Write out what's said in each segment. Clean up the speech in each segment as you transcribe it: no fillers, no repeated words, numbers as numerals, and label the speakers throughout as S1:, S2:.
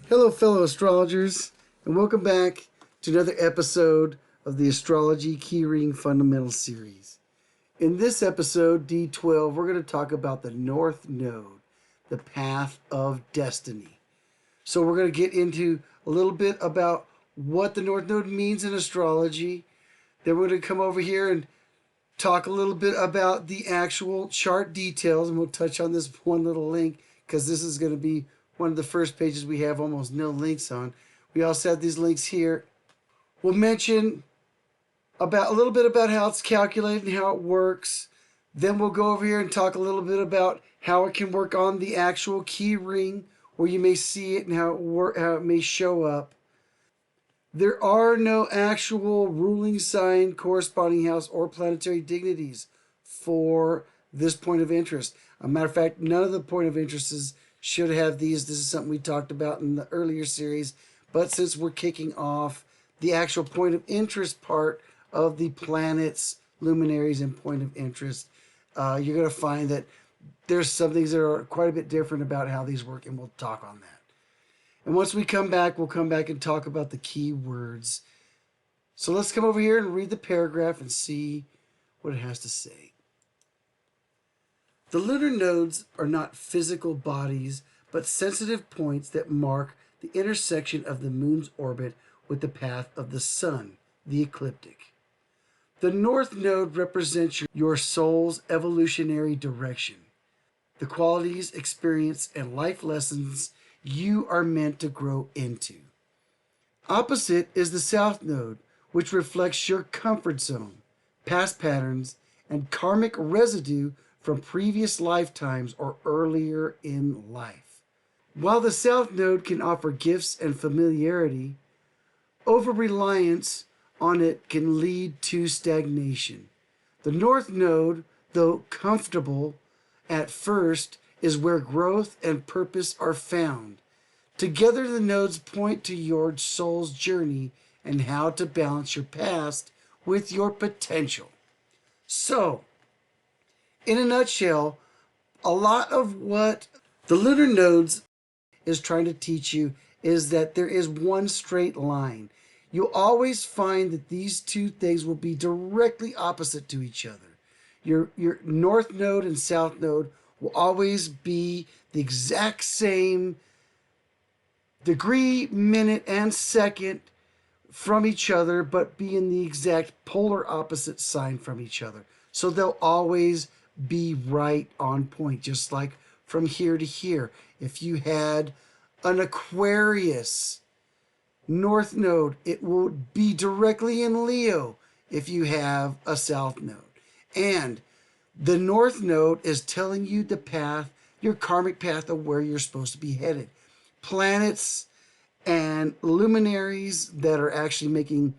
S1: Hello, fellow astrologers, and welcome back to another episode of the Astrology Keyring Fundamental Series. In this episode, D12, we're going to talk about the North Node, the path of destiny. So we're going to get into a little bit about what the North Node means in astrology. Then we're going to come over here and talk a little bit about the actual chart details, and we'll touch on this one little link because this is going to be one of the first pages we have almost no links on. We also have these links here. We'll mention about a little bit about how it's calculated and how it works. Then we'll go over here and talk a little bit about how it can work on the actual key ring, where you may see it and how it may show up. There are no actual ruling sign, corresponding house, or planetary dignities for this point of interest. A matter of fact, none of the point of interests should have these. This is something we talked about in the earlier series. But since we're kicking off the actual point of interest part of the planets, luminaries, and point of interest, you're going to find that there's some things that are quite a bit different about how these work, and we'll talk on that. And once we come back, we'll come back and talk about the key words. So let's come over here and read the paragraph and see what it has to say. The lunar nodes are not physical bodies, but sensitive points that mark the intersection of the moon's orbit with the path of the sun, the ecliptic. The north node represents your soul's evolutionary direction, the qualities, experience, and life lessons you are meant to grow into. Opposite is the south node, which reflects your comfort zone, past patterns, and karmic residue from previous lifetimes or earlier in life. While the south node can offer gifts and familiarity, over-reliance on it can lead to stagnation. The north node, though comfortable at first, is where growth and purpose are found. Together, the nodes point to your soul's journey and how to balance your past with your potential. So, in a nutshell, a lot of what the lunar nodes is trying to teach you is that there is one straight line. You'll always find that these two things will be directly opposite to each other. Your north node and south node will always be the exact same degree, minute, and second from each other, but be in the exact polar opposite sign from each other. So they'll always be right on point, just like from here to here. If you had an Aquarius north node, it will be directly in Leo if you have a south node. And the north node is telling you the path, your karmic path of where you're supposed to be headed. Planets and luminaries that are actually making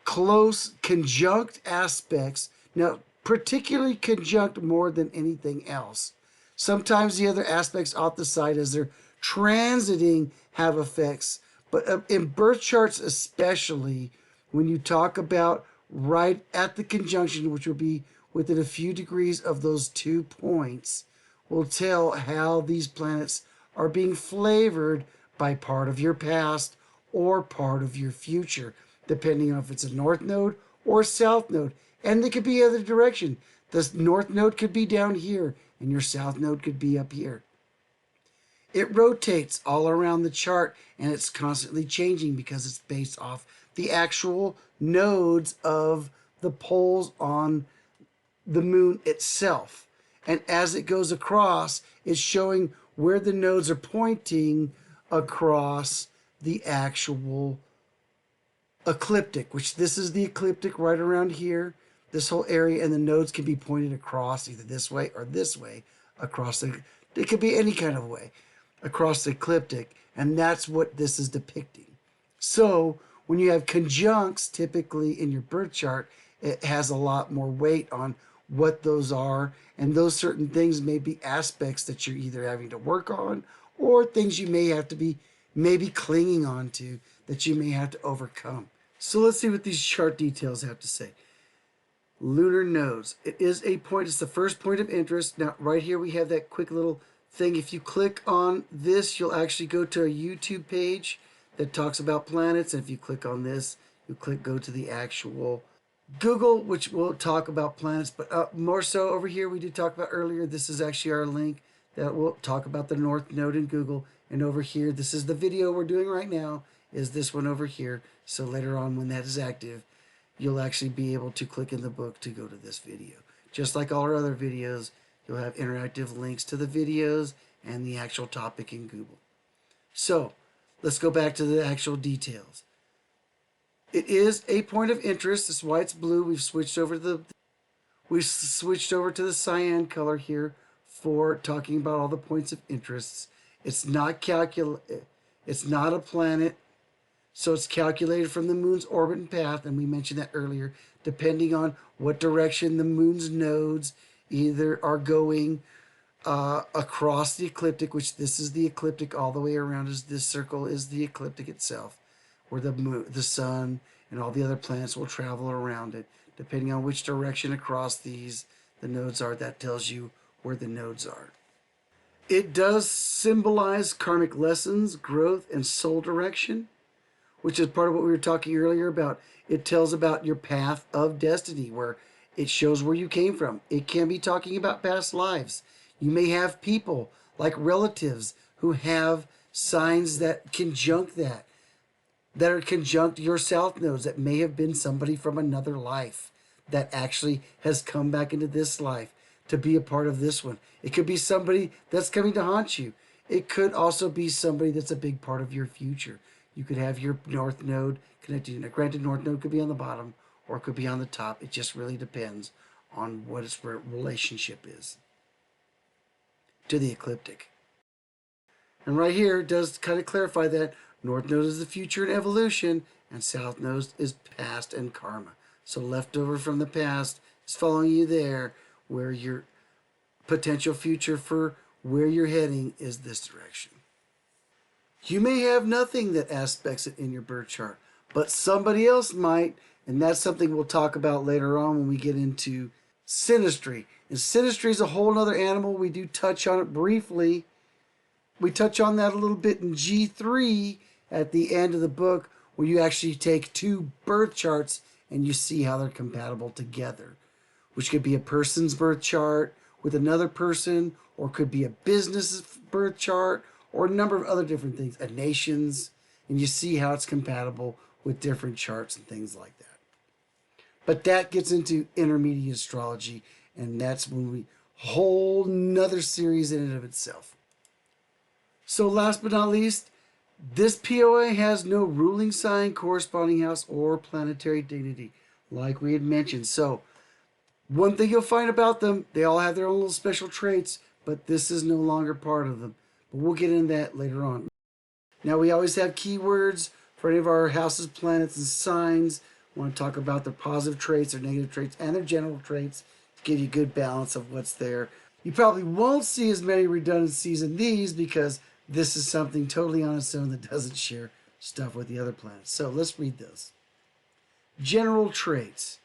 S1: close conjunct aspects. Now, particularly conjunct more than anything else. Sometimes the other aspects off the side as they're transiting have effects. But in birth charts especially, when you talk about right at the conjunction, which will be within a few degrees of those 2 points, will tell how these planets are being flavored by part of your past or part of your future, depending on if it's a north node or a south node. And they could be other direction. The north node could be down here, and your south node could be up here. It rotates all around the chart, and it's constantly changing because it's based off the actual nodes of the poles on the moon itself. And as it goes across, it's showing where the nodes are pointing across the actual ecliptic, which this is the ecliptic right around here, this whole area, and the nodes can be pointed across either this way or this way across the, it could be any kind of way across the ecliptic, and that's what this is depicting. So when you have conjuncts typically in your birth chart, it has a lot more weight on what those are, and those certain things may be aspects that you're either having to work on or things you may have to be maybe clinging on to that you may have to overcome. So let's see what these chart details have to say. Lunar nodes. It is a point. It's the first point of interest. Now, right here we have that quick little thing. If you click on this, you'll actually go to a YouTube page that talks about planets. And if you click on this, you go to the actual Google, which will talk about planets. But more so over here, we did talk about earlier. This is actually our link that will talk about the North Node in Google. And over here, this is the video we're doing right now, is this one over here. So later on, when that is active, you'll actually be able to click in the book to go to this video. Just like all our other videos, you'll have interactive links to the videos and the actual topic in Google. So let's go back to the actual details. It is a point of interest. That's why it's blue. We've switched over to the cyan color here for talking about all the points of interest. It's not It's not a planet, so it's calculated from the moon's orbit and path, and we mentioned that earlier. Depending on what direction the moon's nodes either are going across the ecliptic, which this is the ecliptic all the way around. As this circle is the ecliptic itself, where the sun and all the other planets will travel around it. Depending on which direction across the nodes are, that tells you where the nodes are. It does symbolize karmic lessons, growth, and soul direction, which is part of what we were talking earlier about. It tells about your path of destiny, where it shows where you came from. It can be talking about past lives. You may have people, like relatives, who have signs that conjunct that are conjunct your south nodes, that may have been somebody from another life that actually has come back into this life to be a part of this one. It could be somebody that's coming to haunt you. It could also be somebody that's a big part of your future. You could have your north node connected. Granted, north node could be on the bottom or it could be on the top. It just really depends on what its relationship is to the ecliptic. And right here it does kind of clarify that north node is the future and evolution, and south node is past and karma. So leftover from the past is following you there, where your potential future for where you're heading is this direction. You may have nothing that aspects it in your birth chart, but somebody else might, and that's something we'll talk about later on when we get into synastry. And synastry is a whole other animal. We do touch on it briefly. We touch on that a little bit in G3 at the end of the book, where you actually take two birth charts and you see how they're compatible together, which could be a person's birth chart with another person, or could be a business birth chart, or a number of other different things, a nation's, and you see how it's compatible with different charts and things like that. But that gets into intermediate astrology, and that's when we whole nother series in and of itself. So last but not least, this POA has no ruling sign, corresponding house, or planetary dignity, like we had mentioned. So one thing you'll find about them, they all have their own little special traits, but this is no longer part of them. But we'll get into that later on. Now, we always have keywords for any of our houses, planets, and signs. We want to talk about their positive traits, their negative traits, and their general traits to give you a good balance of what's there. You probably won't see as many redundancies in these because this is something totally on its own that doesn't share stuff with the other planets. So let's read those. General traits: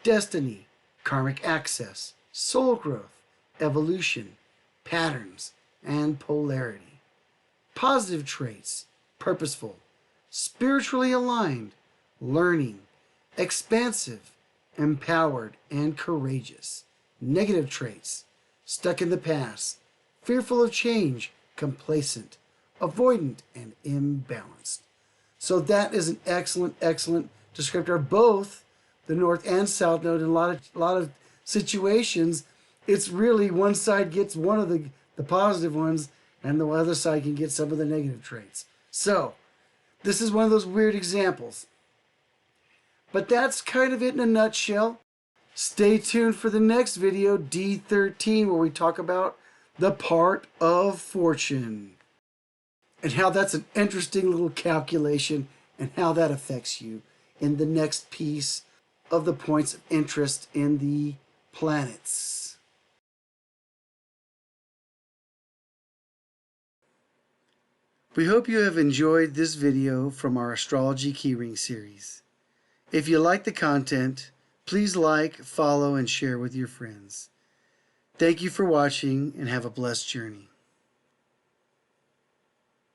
S1: destiny, karmic access, soul growth, evolution, patterns, and polarity. Positive traits: purposeful, spiritually aligned, learning, expansive, empowered, and courageous. Negative traits: stuck in the past, fearful of change, complacent, avoidant, and imbalanced. So that is an excellent, excellent descriptor. Both the north and south node, in a lot of situations, it's really one side gets one of the positive ones, and the other side can get some of the negative traits. So this is one of those weird examples. But that's kind of it in a nutshell. Stay tuned for the next video, D13, where we talk about the part of fortune and how that's an interesting little calculation and how that affects you in the next piece of the points of interest in the planets. We hope you have enjoyed this video from our Astrology Keyring series. If you like the content, please like, follow, and share with your friends. Thank you for watching, and have a blessed journey.